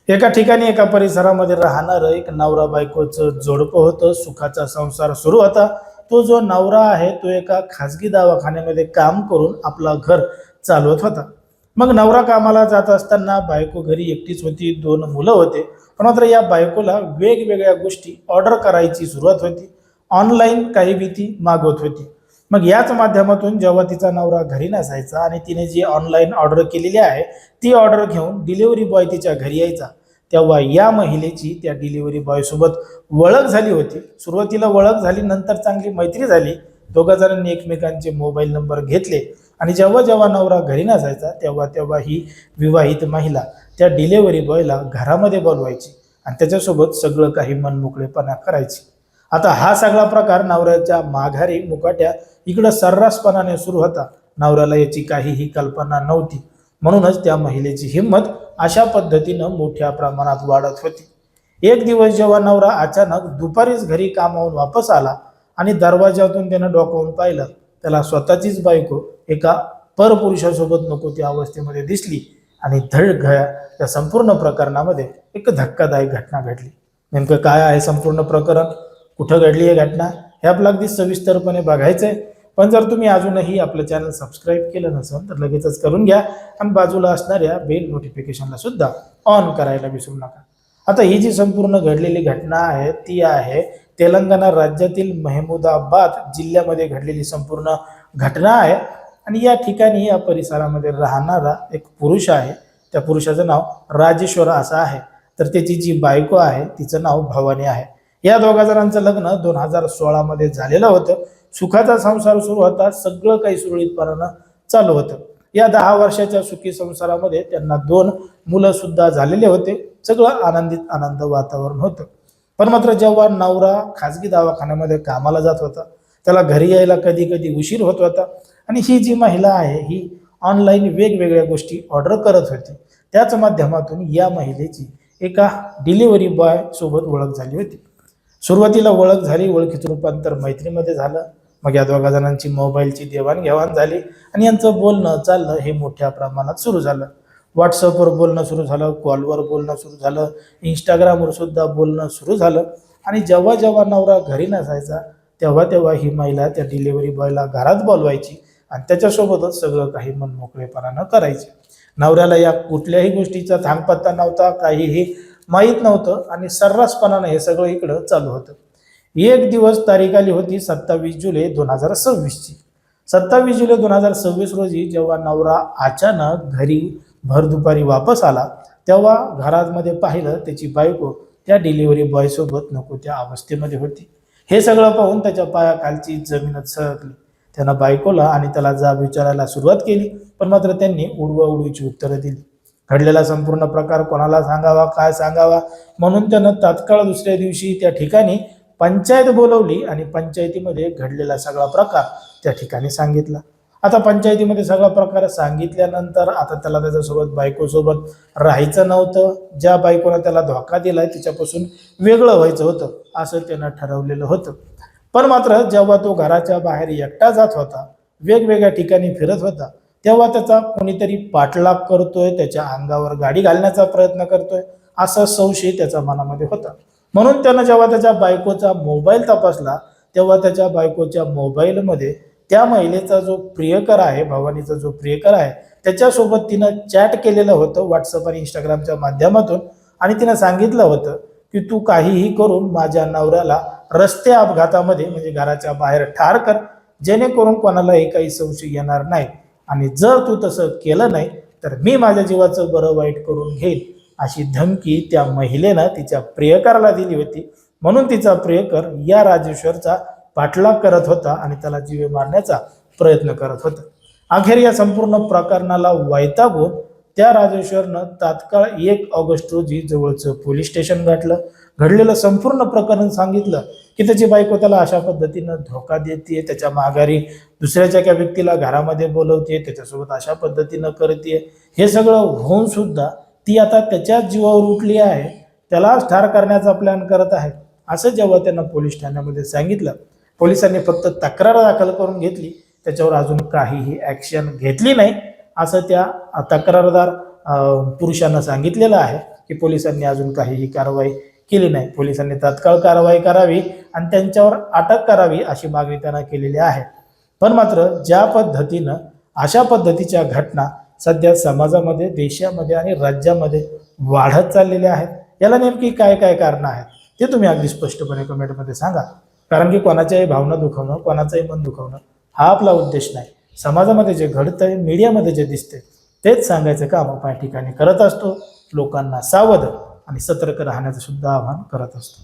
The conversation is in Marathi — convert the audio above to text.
एका ठिकाणी एका परिसरामध्ये राहणारं एक नवरा बायकोचं जोडपं होतं. सुखाचा संसार सुरू होता. तो जो नवरा आहे तो एका खाजगी दवाखान्यामध्ये काम करून आपलं घर चालवत होता. मग नवरा कामाला जात असताना बायको घरी एकटीच होती. 2 मुलं होते. पण मात्र या बायकोला वेगवेगळ्या गोष्टी ऑर्डर करायची सुरुवात होती. ऑनलाईन काही बी ती मागवत होती. मग याच माध्यमातून जेव्हा तिचा नवरा घरी नसायचा आणि तिने जी ऑनलाईन ऑर्डर केलेली आहे ती ऑर्डर घेऊन डिलिव्हरी बॉय तिच्या घरी यायचा, तेव्हा या महिलेची त्या डिलिव्हरी बॉय सोबत ओळख झाली होती. सुरुवातीला ओळख झाली, नंतर चांगली मैत्री झाली. दोघा जणांनी एकमेकांचे मोबाईल नंबर घेतले आणि जेव्हा जेव्हा नवरा घरी नसायचा तेव्हा तेव्हा ही विवाहित महिला त्या डिलिव्हरी बॉयला घरामध्ये बोलवायची आणि त्याच्यासोबत सगळं काही मनमोकळेपणा करायची. आता हा सगळा प्रकार नवऱ्याच्या माघारी मुकाट्या इकडं सर्रासपणाने सुरू होता. नवऱ्याला याची काहीही कल्पना नव्हती. म्हणूनच त्या महिलेची हिंमत अशा पद्धतीनं मोठ्या प्रमाणात वाढत होती. एक दिवस जेव्हा नवरा अचानक दुपारीच घरी कामावून वापस आला आणि दरवाजातून त्यानं डोकावून पाहिलं, त्याला स्वतःचीच बायको एका परपुरुषासोबत नको त्या अवस्थेमध्ये दिसली आणि धड घया त्या संपूर्ण प्रकरणामध्ये एक धक्कादायक घटना घडली. नेमकं काय आहे संपूर्ण प्रकरण, कुठं घडली ही घटना, हे आपल्याला अगदी सविस्तरपणे बघायचं आहे. पण जर तुम्ही अजूनही आपलं चॅनल सबस्क्राईब केलं नसेल तर लगेचच करून घ्या आणि बाजूला असणाऱ्या बेल नोटिफिकेशनला सुद्धा ऑन करायला विसरू नका. आता ही जी संपूर्ण घडलेली घटना आहे ती आहे तेलंगणा राज्यातील महमूदाबाद जिल्ह्यामध्ये घडलेली संपूर्ण घटना आहे. आणि या ठिकाणी या परिसरामध्ये राहणारा एक पुरुष आहे. त्या पुरुषाचं नाव राजेश्वर असं आहे. तर त्याची जी बायको आहे तिचं नाव भवानी आहे. या दोघा जणांचं लग्न 2016 मध्ये झालेलं होतं. सुखाचा संसार सुरू होता. सगळं काही सुरळीतपणानं चालू होतं. या 10 वर्षाच्या सुखी संसारामध्ये त्यांना 2 मुलं सुद्धा झालेले होते. सगळं आनंद वातावरण होतं. पण मात्र जेव्हा नवरा खाजगी दवाखान्यामध्ये कामाला जात होता, त्याला घरी यायला कधी कधी उशीर होत होता आणि ही जी महिला आहे ही ऑनलाईन वेगवेगळ्या गोष्टी ऑर्डर करत होती. त्याच माध्यमातून या महिलेची एका डिलिव्हरी बॉय सोबत ओळख झाली होती. सुरुवातीला ओळख झाली, ओळखीचं रूपांतर मैत्रीमध्ये झालं. मग या दोघा जणांची मोबाईलची देवाणघेवाण झाली आणि यांचं बोलणं चालणं हे मोठ्या प्रमाणात सुरू झालं. व्हॉट्सअपवर बोलणं सुरू झालं, कॉलवर बोलणं सुरू झालं, इंस्टाग्रामवर सुद्धा बोलणं सुरू झालं. आणि जेव्हा जेव्हा नवरा घरी नसायचा तेव्हा तेव्हा ही महिला त्या डिलिव्हरी बॉयला घरात बोलवायची आणि त्याच्यासोबतच सगळं काही मनमोकळेपणानं करायची. नवऱ्याला या कुठल्याही गोष्टीचा थांगपत्ता नव्हता, काहीही माहीत नव्हतं आणि सर्रासपणानं हे सगळं इकडं चालू होतं. एक दिवस तारीख आली होती 27 जुलै 2026 ची. 27 जुलै 2026 रोजी जेव्हा नवरा अचानक घरी भर दुपारी वापस आला तेव्हा घरामध्ये पाहिलं त्याची बायको त्या डिलिव्हरी बॉय सोबत नको त्या अवस्थेमध्ये होती. हे सगळं पाहून त्याच्या पायाखालची जमीनच सरकली. त्यानं बायकोला आणि त्याला जाब विचारायला सुरुवात केली. पण मात्र त्यांनी उडवाउडवीची उत्तरं दिली. घडलेला संपूर्ण प्रकार कोणाला सांगावा, काय सांगावा, म्हणून त्यानं तात्काळ दुसऱ्या दिवशी त्या ठिकाणी पंचायत बोलवली आणि पंचायतीमध्ये घडलेला सगळा प्रकार त्या ठिकाणी सांगितला. आता पंचायतीमध्ये सगळा प्रकार सांगितल्यानंतर आता त्याला त्याच्यासोबत बायकोसोबत राहायचं नव्हतं. ज्या बायकोनं त्याला धोका दिलाय तिच्यापासून वेगळं व्हायचं होतं असं त्यानं ठरवलेलं होतं. पण मात्र जेव्हा तो घराच्या बाहेर एकटा जात होता, वेगवेगळ्या ठिकाणी फिरत होता, तेव्हा त्याचा कोणीतरी पाठलाग करतोय, त्याच्या अंगावर गाडी घालण्याचा प्रयत्न करतोय असा संशय त्याच्या मनामध्ये होता. म्हणून त्यानं जेव्हा त्याच्या बायकोचा मोबाईल तपासला तेव्हा त्याच्या बायकोच्या मोबाईलमध्ये त्या महिलेचा जो प्रियकर आहे, भवानीचा जो प्रियकर आहे, त्याच्यासोबत तिनं चॅट केलेलं होतं व्हॉट्सअप आणि इंस्टाग्रामच्या माध्यमातून. आणि तिनं सांगितलं होतं की तू काहीही करून माझ्या नवऱ्याला रस्ते अपघातामध्ये म्हणजे घराच्या बाहेर ठार कर, जेणेकरून कोणालाही काही संशय येणार नाही. आणि जर तू तसं केलं नाही तर मी माझ्या जीवाचं बरं वाईट करून घेईल अशी धमकी त्या महिलेनं तिच्या प्रियकराला दिली होती. म्हणून तिचा प्रियकर या राजेश्वरचा पाठलाग करत होता आणि त्याला जीवे मारण्याचा प्रयत्न करत होता. अखेर या संपूर्ण प्रकरणाला वैतागून त्या राजेश्वरनं तात्काळ 1 ऑगस्ट रोजी जवळचं पोलीस स्टेशन गाठलं. घडलेलं संपूर्ण प्रकरण सांगितलं की त्याची बायको त्याला अशा पद्धतीनं धोका देते, त्याच्या माघारी दुसऱ्याच्या एका व्यक्तीला घरामध्ये बोलवते, त्याच्यासोबत अशा पद्धतीनं करते. हे सगळं होऊन सुद्धा ती आता त्याच्याच जीवावर उठली आहे, त्यालाच ठार करण्याचा प्लॅन करत आहे असं जेव्हा त्यांना पोलीस ठाण्यामध्ये सांगितलं, पोलिसांनी फक्त तक्रार दाखल करून घेतली, त्याच्यावर अजून काहीही ॲक्शन घेतली नाही असं त्या तक्रारदार पुरुषांना सांगितलेलं आहे की पोलिसांनी अजून काहीही कारवाई केली नाही. पोलिसांनी तात्काळ कारवाई करावी आणि त्यांच्यावर अटक करावी अशी मागणी त्यांना केलेली आहे. पण मात्र ज्या पद्धतीनं अशा पद्धतीच्या घटना सध्या समाजामध्ये, देशामध्ये आणि राज्यामध्ये वाढत चाललेल्या आहेत, याला नेमकी काय काय कारणं आहेत ते तुम्ही अगदी स्पष्टपणे कमेंटमध्ये सांगा. कारण की कोणाच्याही भावना दुखवणं, कोणाचंही मन दुखवणं हा आपला उद्देश नाही. समाजामध्ये जे घडतंय, मीडियामध्ये जे दिसते तेच सांगायचं काम आपण या ठिकाणी करत असतो. लोकांना सावध आणि सतर्क राहण्याचं सुद्धा आवाहन करत असतो.